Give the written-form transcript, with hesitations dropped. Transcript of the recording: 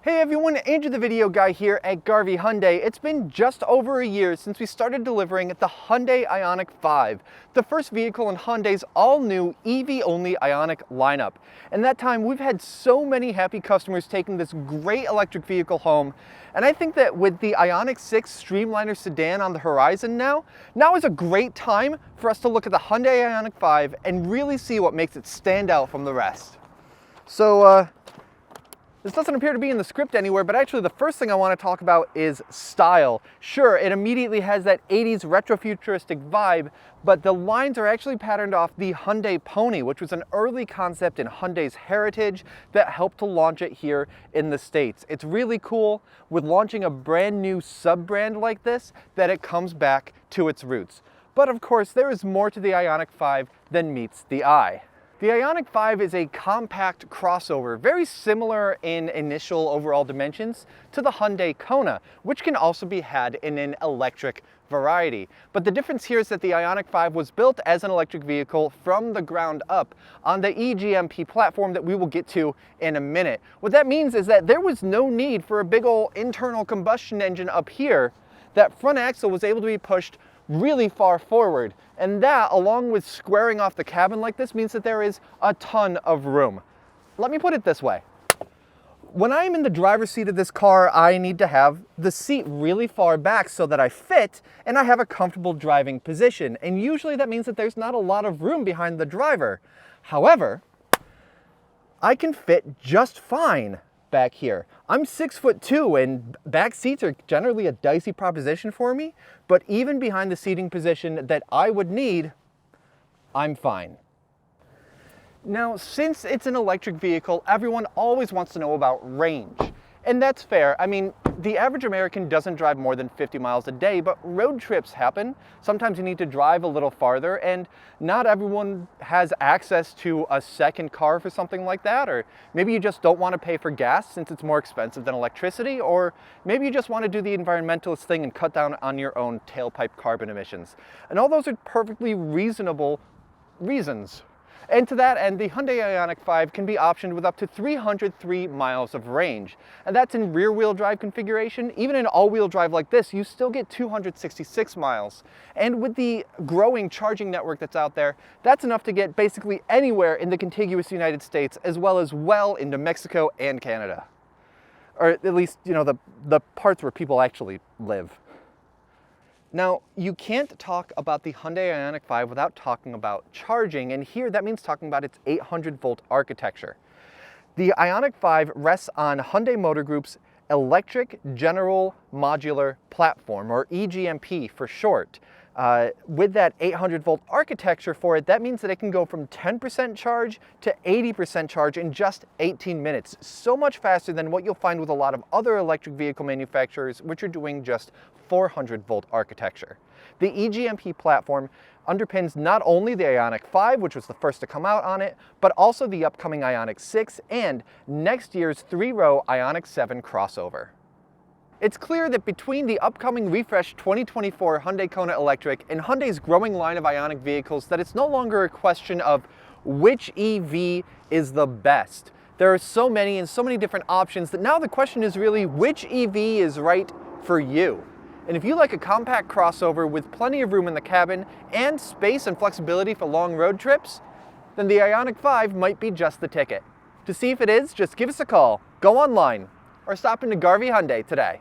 Hey everyone, Andrew the Video Guy here at Garvey Hyundai. It's been just over a year since we started delivering the Hyundai IONIQ 5, the first vehicle in Hyundai's all-new EV-only IONIQ lineup. In that time, we've had so many happy customers taking this great electric vehicle home, and I think that with the IONIQ 6 Streamliner sedan on the horizon now is a great time for us to look at the Hyundai IONIQ 5 and really see what makes it stand out from the rest. So, this doesn't appear to be in the script anywhere, but actually the first thing I want to talk about is style. Sure, it immediately has that 80s retro-futuristic vibe, but the lines are actually patterned off the Hyundai Pony, which was an early concept in Hyundai's heritage that helped to launch it here in the States. It's really cool with launching a brand new sub-brand like this that it comes back to its roots. But of course, there is more to the IONIQ 5 than meets the eye. The IONIQ 5 is a compact crossover, very similar in initial overall dimensions to the Hyundai Kona, which can also be had in an electric variety. But the difference here is that the IONIQ 5 was built as an electric vehicle from the ground up on the eGMP platform that we will get to in a minute. What that means is that there was no need for a big old internal combustion engine up here. That front axle was able to be pushed really far forward, and that, along with squaring off the cabin like this, means that there is a ton of room. Let me put it this way. When I'm in the driver's seat of this car, I need to have the seat really far back so that I fit and I have a comfortable driving position, and usually that means that there's not a lot of room behind the driver. However, I can fit just fine back here. I'm 6'2", and back seats are generally a dicey proposition for me, but even behind the seating position that I would need, I'm fine. Now, since it's an electric vehicle, everyone always wants to know about range. And that's fair. I mean, the average American doesn't drive more than 50 miles a day, but road trips happen. Sometimes you need to drive a little farther, and not everyone has access to a second car for something like that, or maybe you just don't want to pay for gas since it's more expensive than electricity, or maybe you just want to do the environmentalist thing and cut down on your own tailpipe carbon emissions. And all those are perfectly reasonable reasons. And to that end, the Hyundai IONIQ 5 can be optioned with up to 303 miles of range. And that's in rear-wheel drive configuration. Even in all-wheel drive like this, you still get 266 miles. And with the growing charging network that's out there, that's enough to get basically anywhere in the contiguous United States, as well as well into Mexico and Canada. Or at least, you know, the parts where people actually live. Now, you can't talk about the Hyundai IONIQ 5 without talking about charging, and here that means talking about its 800-volt architecture. The IONIQ 5 rests on Hyundai Motor Group's Electric General Modular Platform, or eGMP for short. With that 800-volt architecture for it, that means that it can go from 10% charge to 80% charge in just 18 minutes. So much faster than what you'll find with a lot of other electric vehicle manufacturers, which are doing just 400-volt architecture. The eGMP platform underpins not only the IONIQ 5, which was the first to come out on it, but also the upcoming IONIQ 6 and next year's 3-row IONIQ 7 crossover. It's clear that between the upcoming refreshed 2024 Hyundai Kona Electric and Hyundai's growing line of IONIQ vehicles that it's no longer a question of which EV is the best. There are so many and so many different options that now the question is really which EV is right for you. And if you like a compact crossover with plenty of room in the cabin and space and flexibility for long road trips, then the IONIQ 5 might be just the ticket. To see if it is, just give us a call, go online, or stop into Garvey Hyundai today.